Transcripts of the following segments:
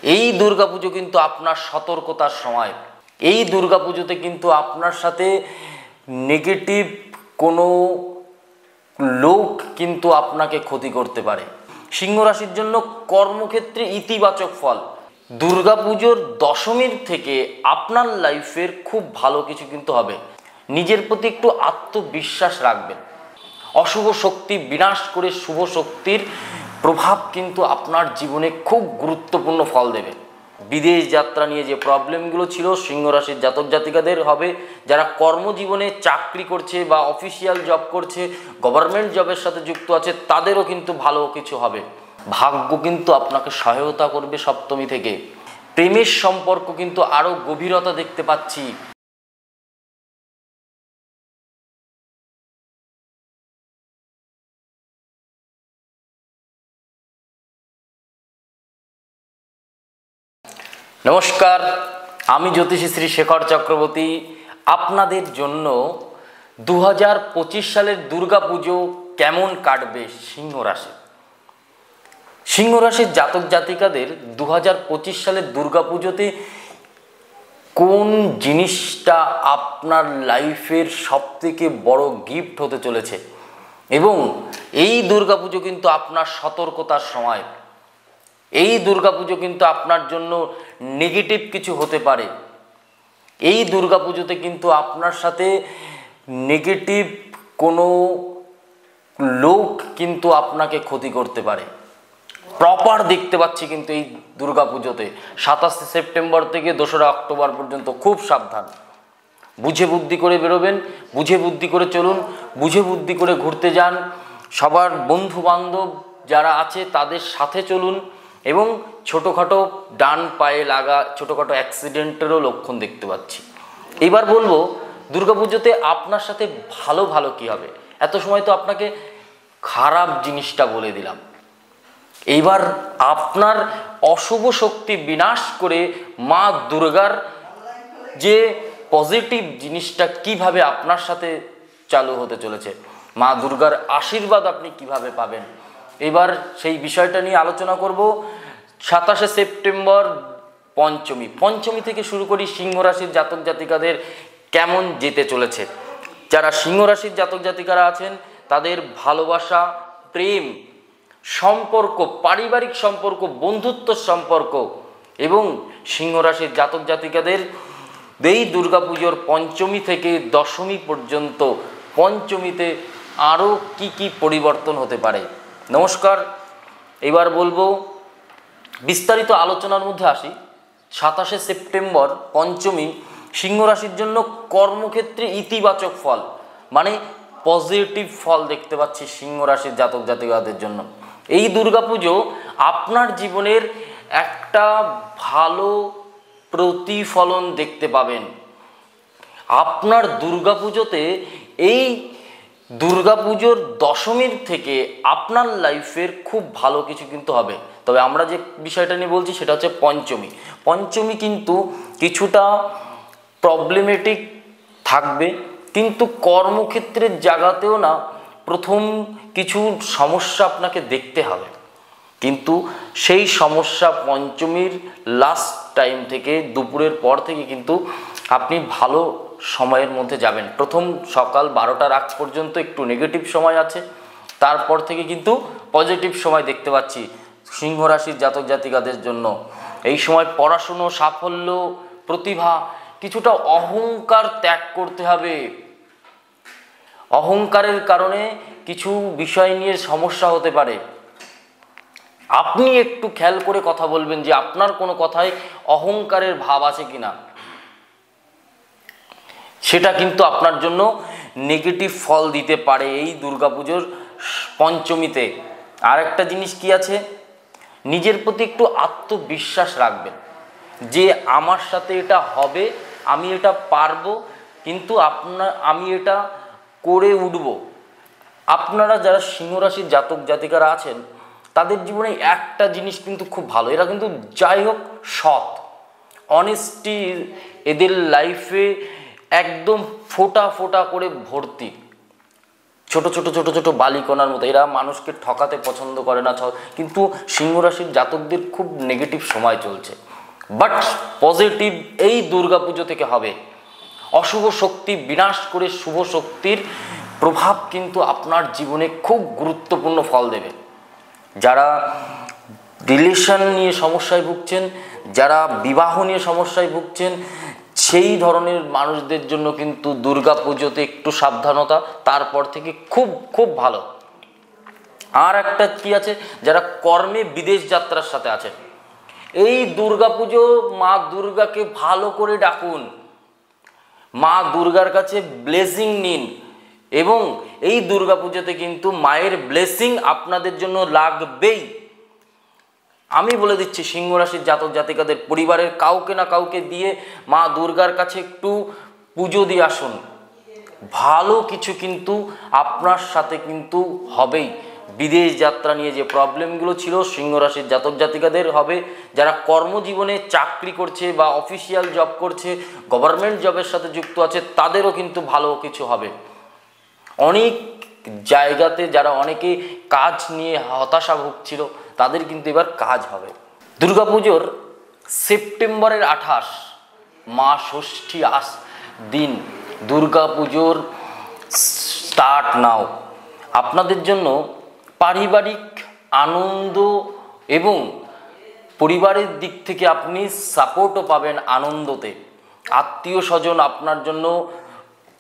এই দুর্গাপুজো কিন্তু আপনার সতর্কতার সময়। এই দুর্গাপুজোতে কিন্তু আপনার সাথে নেগেটিভ কোনো লোক কিন্তু আপনাকে ক্ষতি করতে পারে। সিংহ রাশির জন্য কর্মক্ষেত্রে ইতিবাচক ফল। দুর্গাপুজোর দশমীর থেকে আপনার লাইফের খুব ভালো কিছু কিন্তু হবে। নিজের প্রতি একটু আত্মবিশ্বাস রাখবেন। অশুভ শক্তি বিনাশ করে শুভ শক্তির প্রভাব কিন্তু আপনার জীবনে খুব গুরুত্বপূর্ণ ফল দেবে। বিদেশ যাত্রা নিয়ে যে প্রবলেমগুলো ছিল সিংহ রাশির জাতক জাতিকাদের হবে। যারা কর্মজীবনে চাকরি করছে বা অফিসিয়াল জব করছে, গভর্নমেন্ট জবের সাথে যুক্ত আছে, তাদেরও কিন্তু ভালো কিছু হবে। ভাগ্য কিন্তু আপনাকে সহায়তা করবে সপ্তমী থেকে। প্রেমের সম্পর্ক কিন্তু আরও গভীরতা দেখতে পাচ্ছি। নমস্কার, আমি জ্যোতিষী শ্রী শেখর চক্রবর্তী। আপনাদের জন্য 2025 সালের দুর্গাপুজো কেমন কাটবে সিংহ রাশি। সিংহ রাশির জাতক জাতিকাদের 2025 সালের দুর্গাপুজোতে কোন জিনিসটা আপনার লাইফের সবথেকে বড় গিফট হতে চলেছে, এবং এই দুর্গাপুজো কিন্তু আপনার সতর্কতার সময়। এই দুর্গাপুজো কিন্তু আপনার জন্য নেগেটিভ কিছু হতে পারে। এই দুর্গাপুজোতে কিন্তু আপনার সাথে নেগেটিভ কোনো লোক কিন্তু আপনাকে ক্ষতি করতে পারে। প্রপার দেখতে পাচ্ছি কিন্তু এই দুর্গাপুজোতে 27 সেপ্টেম্বর থেকে 2রা অক্টোবর পর্যন্ত খুব সাবধান। বুঝে বুদ্ধি করে বেরোবেন, বুঝে বুদ্ধি করে চলুন, বুঝে বুদ্ধি করে ঘুরতে যান। সবার বন্ধু বান্ধব যারা আছে তাদের সাথে চলুন, এবং ছোটোখাটো ডান পায়ে লাগা ছোটোখাটো অ্যাক্সিডেন্টেরও লক্ষণ দেখতে পাচ্ছি। এবার বলবো দুর্গাপুজোতে আপনার সাথে ভালো ভালো কী হবে। এত সময় তো আপনাকে খারাপ জিনিসটা বলে দিলাম। এইবার আপনার অশুভ শক্তি বিনাশ করে মা দুর্গার যে পজিটিভ জিনিসটা কিভাবে আপনার সাথে চালু হতে চলেছে, মা দুর্গার আশীর্বাদ আপনি কিভাবে পাবেন, এবার সেই বিষয়টা নিয়ে আলোচনা করব। 27 সেপ্টেম্বর পঞ্চমী থেকে শুরু করি সিংহ রাশির জাতক জাতিকাদের কেমন যেতে চলেছে। যারা সিংহ রাশির জাতক জাতিকারা আছেন তাদের ভালোবাসা, প্রেম সম্পর্ক, পারিবারিক সম্পর্ক, বন্ধুত্ব সম্পর্ক, এবং সিংহ রাশির জাতক জাতিকাদের এই দুর্গাপুজোর পঞ্চমী থেকে দশমী পর্যন্ত পঞ্চমীতে আরও কি কি পরিবর্তন হতে পারে। নমস্কার, এবার বলবো বিস্তারিত আলোচনার মধ্যে আসি। 27 সেপ্টেম্বর পঞ্চমী সিংহ রাশির জন্য কর্মক্ষেত্রে ইতিবাচক ফল, মানে পজিটিভ ফল দেখতে পাচ্ছি সিংহ রাশির জাতক জাতিকাদের জন্য। এই দুর্গাপুজো আপনার জীবনের একটা ভালো প্রতিফলন দেখতে পাবেন। আপনার দুর্গাপুজোতে এই দুর্গাপুজোর দশমীর থেকে আপনার লাইফের খুব ভালো কিছু কিন্তু হবে। তবে আমরা যে বিষয়টা নিয়ে বলছি সেটা হচ্ছে পঞ্চমী কিন্তু কিছুটা প্রবলেমেটিক থাকবে, কিন্তু কর্মক্ষেত্রের জায়গাতেও না প্রথম কিছু সমস্যা আপনাকে দেখতে হবে, কিন্তু সেই সমস্যা পঞ্চমীর লাস্ট টাইম থেকে দুপুরের পর থেকে কিন্তু আপনি ভালো সময়ের মধ্যে যাবেন। প্রথম সকাল 12টার আগ পর্যন্ত একটু নেগেটিভ সময় আছে, তারপর থেকে কিন্তু পজিটিভ সময় দেখতে পাচ্ছি সিংহ রাশির জাতক জাতিকাদের জন্য। এই সময় পড়াশুনো, সাফল্য, প্রতিভা, কিছুটা অহংকার ত্যাগ করতে হবে। অহংকারের কারণে কিছু বিষয় নিয়ে সমস্যা হতে পারে। আপনি একটু খেয়াল করে কথা বলবেন যে আপনার কোনো কথায় অহংকারের ভাব আছে কিনা। সেটা কিন্তু আপনার জন্য নেগেটিভ ফল দিতে পারে এই দুর্গাপুজোর পঞ্চমীতে। আর একটা জিনিস কি আছে, নিজের প্রতি একটু আত্মবিশ্বাস রাখবেন যে আমার সাথে এটা হবে, আমি এটা পারবো, কিন্তু আমি এটা করে উঠব। আপনারা যারা সিংহ রাশির জাতক জাতিকারা আছেন তাদের জীবনে একটা জিনিস কিন্তু খুব ভালো, এরা কিন্তু যাই হোক সৎ, অনেস্টি এদের লাইফে একদম ফোটা ফোটা করে ভর্তি। ছোট ছোট ছোট ছোট বালিকণার মতো। এরা মানুষকে ঠকাতে পছন্দ করে না, কিন্তু সিংহ রাশির জাতকদের খুব নেগেটিভ সময় চলছে। বাট পজিটিভ এই দুর্গাপুজো থেকে হবে। অশুভ শক্তি বিনাশ করে শুভ শক্তির প্রভাব কিন্তু আপনার জীবনে খুব গুরুত্বপূর্ণ ফল দেবে। যারা রিলেশন নিয়ে সমস্যায় ভুগছেন, যারা বিবাহ নিয়ে সমস্যায় ভুগছেন, সেই ধরনের মানুষদের জন্য কিন্তু দুর্গাপুজোতে একটু সাবধানতা, তারপর থেকে খুব খুব ভালো। আর একটা কি আছে, যারা কর্মে বিদেশ যাত্রার সাথে আছেন, এই দুর্গাপুজো মা দুর্গাকে ভালো করে ডাকুন, মা দুর্গার কাছে ব্লেসিং নিন, এবং এই দুর্গাপুজোতে কিন্তু মায়ের ব্লেসিং আপনাদের জন্য লাগবেই। আমি বলে দিচ্ছি, সিংহ রাশির জাতক জাতিকাদের পরিবারের কাউকে না কাউকে দিয়ে মা দুর্গার কাছে একটু পুজো দিয়ে আসুন, ভালো কিছু কিন্তু আপনার সাথে কিন্তু হবেই। বিদেশ যাত্রা নিয়ে যে প্রবলেমগুলো ছিল সিংহ রাশির জাতক জাতিকাদের হবে। যারা কর্মজীবনে চাকরি করছে বা অফিসিয়াল জব করছে, গভর্নমেন্ট জবের সাথে যুক্ত আছে, তাদেরও কিন্তু ভালো কিছু হবে। অনেক জায়গাতে যারা অনেকে কাজ নিয়ে হতাশা ভুগছিল, তাদের কিন্তু এবার কাজ হবে। দুর্গাপুজোর সেপ্টেম্বরের 28 মা ষষ্ঠী দিন দুর্গাপুজোর স্টার্ট নাও। আপনাদের জন্য পারিবারিক আনন্দ এবং পরিবারের দিক থেকে আপনি সাপোর্টও পাবেন আনন্দতে। আত্মীয় স্বজন আপনার জন্য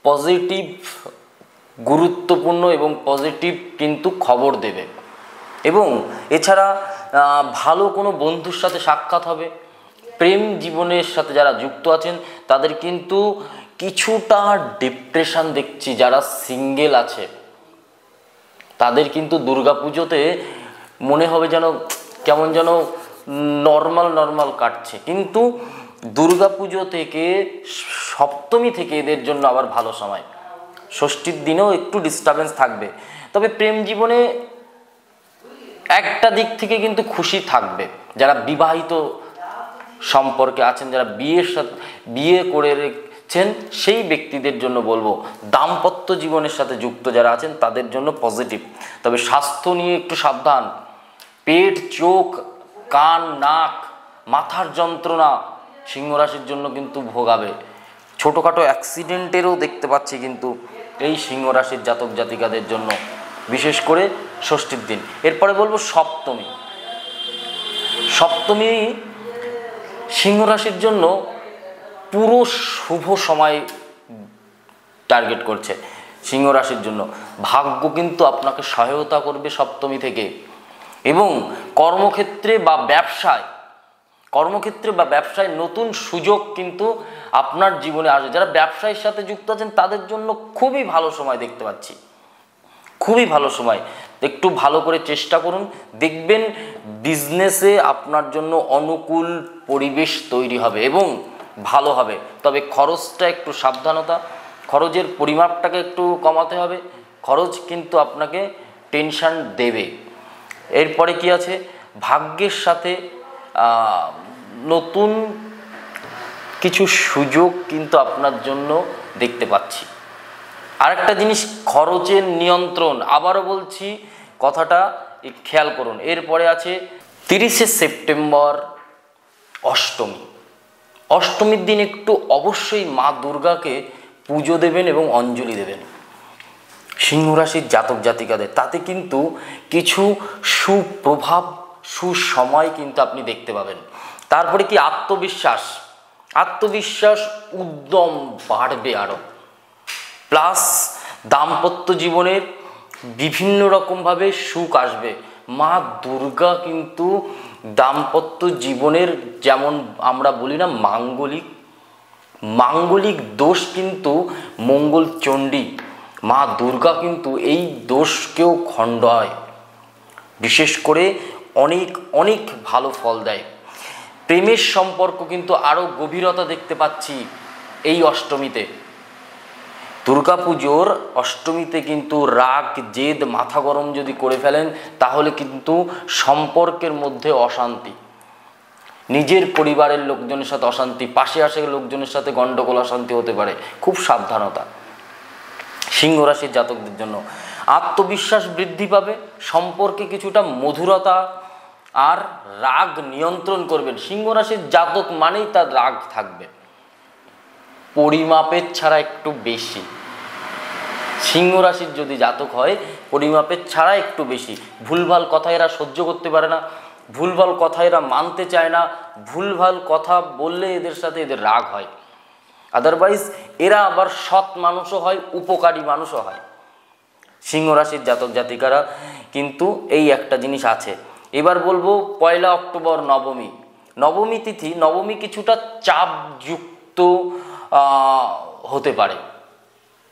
পজিটিভ গুরুত্বপূর্ণ এবং পজিটিভ কিন্তু খবর দেবে। এবং এছাড়া ভালো কোনো বন্ধুর সাথে সাক্ষাৎ হবে। প্রেম জীবনের সাথে যারা যুক্ত আছেন তাদের কিন্তু কিছুটা ডিপ্রেশন দেখছি। যারা সিঙ্গেল আছে তাদের কিন্তু দুর্গাপুজোতে মনে হবে যেন কেমন যেন নর্মাল কাটছে, কিন্তু দুর্গাপুজো থেকে সপ্তমী থেকে এদের জন্য আবার ভালো সময়। ষষ্ঠীর দিনেও একটু ডিস্টারবেন্স থাকবে, তবে প্রেম জীবনে একটা দিক থেকে কিন্তু খুশি থাকবে। যারা বিবাহিত সম্পর্কে আছেন, যারা বিয়ে করে রেখেছেন, সেই ব্যক্তিদের জন্য বলবো। দাম্পত্য জীবনের সাথে যুক্ত যারা আছেন তাদের জন্য পজিটিভ, তবে স্বাস্থ্য নিয়ে একটু সাবধান। পেট, চোখ, কান, নাক, মাথার যন্ত্রণা সিংহ রাশির জন্য কিন্তু ভোগাবে। ছোটোখাটো অ্যাক্সিডেন্টেরও দেখতে পাচ্ছি কিন্তু এই সিংহ রাশির জাতক জাতিকাদের জন্য, বিশেষ করে ষষ্ঠীর দিন। এরপরে বলবো সপ্তমী। সপ্তমী সিংহ রাশির জন্য পুরো শুভ সময় টার্গেট করছে। সিংহ রাশির জন্য ভাগ্য কিন্তু আপনাকে সহায়তা করবে সপ্তমী থেকে, এবং কর্মক্ষেত্রে বা ব্যবসায় নতুন সুযোগ কিন্তু আপনার জীবনে আসবে। যারা ব্যবসায়ের সাথে যুক্ত আছেন তাদের জন্য খুবই ভালো সময় দেখতে পাচ্ছি, খুবই ভালো সময়। একটু ভালো করে চেষ্টা করুন, দেখবেন বিজনেসে আপনার জন্য অনুকূল পরিবেশ তৈরি হবে এবং ভালো হবে। তবে খরচটা একটু সাবধানতা, খরচের পরিমাপটাকে একটু কমাতে হবে। খরচ কিন্তু আপনাকে টেনশন দেবে। এরপরে কি আছে, ভাগ্যের সাথে নতুন কিছু সুযোগ কিন্তু আপনার জন্য দেখতে পাচ্ছি। আরেকটা জিনিস, খরচের নিয়ন্ত্রণ। আবারও বলছি, কথাটা খেয়াল করুন। এরপরে আছে 30শে সেপ্টেম্বর অষ্টমী। অষ্টমীর দিন একটু অবশ্যই মা দুর্গাকে পুজো দেবেন এবং অঞ্জলি দেবেন সিংহ রাশির জাতক জাতিকাদের। তাতে কিন্তু কিছু সুপ্রভাব, সুসময় কিন্তু আপনি দেখতে পাবেন। তারপরে কি, আত্মবিশ্বাস উদ্যম বাড়বে আরও। প্লাস দাম্পত্য জীবনের বিভিন্ন রকমভাবে সুখ আসবে। মা দুর্গা কিন্তু দাম্পত্য জীবনের, যেমন আমরা বলি না মাঙ্গলিক দোষ, কিন্তু মঙ্গল চণ্ডী মা দুর্গা কিন্তু এই দোষকেও খণ্ডায়, বিশেষ করে অনেক অনেক ভালো ফল দেয়। প্রেমের সম্পর্ক কিন্তু আরও গভীরতা দেখতে পাচ্ছি এই অষ্টমীতে। দুর্গাপুজোর অষ্টমীতে কিন্তু রাগ, জেদ, মাথা গরম যদি করে ফেলেন তাহলে কিন্তু সম্পর্কের মধ্যে অশান্তি, নিজের পরিবারের লোকজনের সাথে অশান্তি, পাশে আসে লোকজনের সাথে গণ্ডগোল, অশান্তি হতে পারে। খুব সাবধানতা সিংহ রাশির জাতকদের জন্য। আত্মবিশ্বাস বৃদ্ধি পাবে, সম্পর্কে কিছুটা মধুরতা আর রাগ নিয়ন্ত্রণ করবেন। সিংহ রাশির জাতক মানেই তার রাগ থাকবে, পরিমাপের ছাড়া একটু বেশি। সিংহ রাশির যদি জাতক হয় পরিমাপের ছাড়া একটু বেশি। ভুলভাল কথা এরা সহ্য করতে পারে না, ভুলভাল কথা এরা মানতে চায় না, ভুলভাল কথা বললে এদের সাথে এদের রাগ হয়। আদারওয়াইজ এরা আবার সৎ মানুষও হয়, উপকারী মানুষও হয় সিংহ রাশির জাতক জাতিকারা। কিন্তু এই একটা জিনিস আছে। এবার বলবো 1 অক্টোবর নবমী। নবমী তিথি, নবমী কিছুটা চাপযুক্ত হতে পারে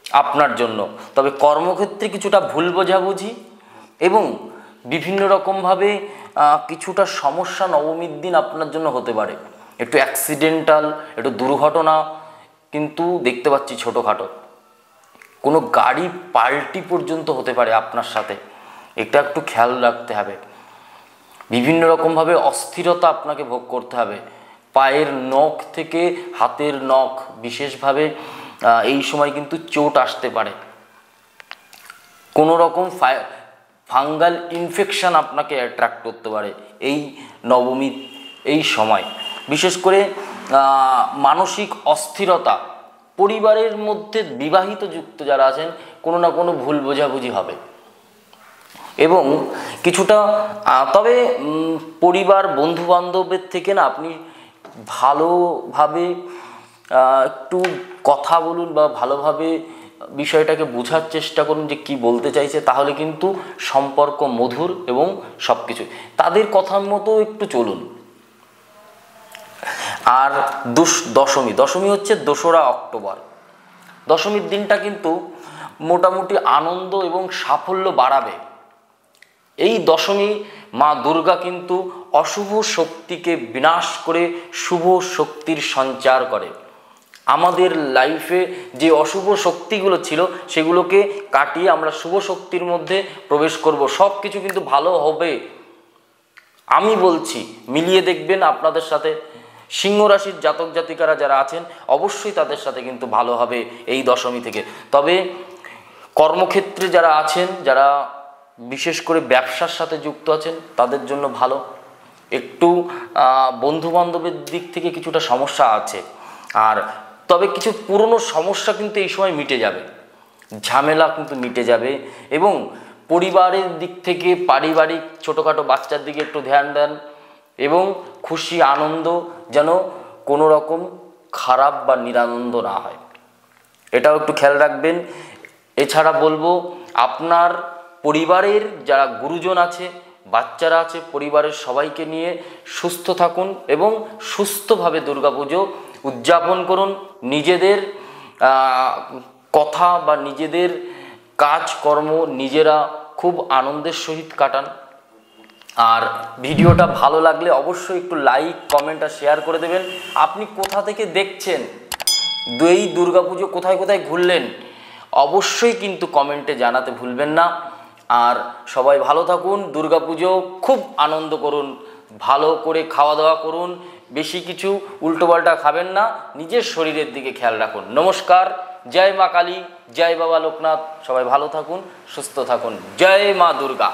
আপনার জন্য, তবে কর্মক্ষেত্রে কিছুটা ভুল বোঝাবুঝি এবং বিভিন্ন রকমভাবে কিছুটা সমস্যা নবমীর দিন আপনার জন্য হতে পারে। একটু অ্যাক্সিডেন্টাল, একটু দুর্ঘটনা কিন্তু দেখতে পাচ্ছি, ছোটোখাটো কোনো গাড়ি পাল্টি পর্যন্ত হতে পারে আপনার সাথে, এটা একটু খেয়াল রাখতে হবে। বিভিন্ন রকমভাবে অস্থিরতা আপনাকে ভোগ করতে হবে। পায়ের নখ থেকে হাতের নখ বিশেষভাবে এই সময় কিন্তু চোট আসতে পারে। কোনো রকম ফাঙ্গাল ইনফেকশন আপনাকে অ্যাট্রাক্ট করতে পারে এই নবমী এই সময়। বিশেষ করে মানসিক অস্থিরতা, পরিবারের মধ্যে বিবাহিত যুক্ত যারা আছেন কোনো না কোনো ভুল বোঝাবুঝি হবে এবং কিছুটা তবে পরিবার বন্ধু বান্ধবের থেকে না আপনি ভালোভাবে একটু কথা বলুন বা ভালোভাবে বিষয়টাকে বোঝার চেষ্টা করুন যে কি বলতে চাইছে, তাহলে কিন্তু সম্পর্ক মধুর এবং সব কিছু তাদের কথার মতো একটু চলুন। আর দশমী হচ্ছে 2রা অক্টোবর। দশমীর দিনটা কিন্তু মোটামুটি আনন্দ এবং সাফল্য বাড়াবে। এই দশমী মা দুর্গা কিন্তু অশুভ শক্তিকে বিনাশ করে শুভ শক্তির সঞ্চার করে। আমাদের লাইফে যে অশুভ শক্তিগুলো ছিল সেগুলোকে কাটিয়ে আমরা শুভ শক্তির মধ্যে প্রবেশ করব। সব কিছু কিন্তু ভালো হবে, আমি বলছি। মিলিয়ে দেখবেন আপনাদের সাথে। সিংহ রাশির জাতক জাতিকারা যারা আছেন অবশ্যই তাদের সাথে কিন্তু ভালো হবে এই দশমী থেকে। তবে কর্মক্ষেত্রে যারা আছেন, যারা বিশেষ করে ব্যবসার সাথে যুক্ত আছেন, তাদের জন্য ভালো। একটু বন্ধু বান্ধবের দিক থেকে কিছুটা সমস্যা আছে, আর তবে কিছু পুরনো সমস্যা কিন্তু এই সময় মিটে যাবে, ঝামেলা কিন্তু মিটে যাবে। এবং পরিবারের দিক থেকে পারিবারিক ছোটোখাটো বাচ্চার দিকে একটু ধ্যান দেন এবং খুশি আনন্দ যেন কোনো রকম খারাপ বা নিরানন্দ না হয়, এটাও একটু খেয়াল রাখবেন। এছাড়া বলবো আপনার পরিবারের যারা গুরুজন আছে, বাচ্চারা আছে, পরিবারের সবাইকে নিয়ে সুস্থ থাকুন এবং সুস্থভাবে দুর্গাপুজো উদযাপন করুন। নিজেদের কথা বা নিজেদের কাজকর্ম নিজেরা খুব আনন্দের সহিত কাটান। আর ভিডিওটা ভালো লাগলে অবশ্যই একটু লাইক, কমেন্ট আর শেয়ার করে দেবেন। আপনি কোথা থেকে দেখছেন, এই দুর্গাপুজো কোথায় কোথায় ঘুরলেন, অবশ্যই কিন্তু কমেন্টে জানাতে ভুলবেন না। আর সবাই ভালো থাকুন, দুর্গাপুজো খুব আনন্দ করুন, ভালো করে খাওয়া দাওয়া করুন, বেশি কিছু উল্টোপাল্টা খাবেন না, নিজের শরীরের দিকে খেয়াল রাখুন। নমস্কার, জয় মা কালী, জয় বাবা লোকনাথ। সবাই ভালো থাকুন, সুস্থ থাকুন। জয় মা দুর্গা।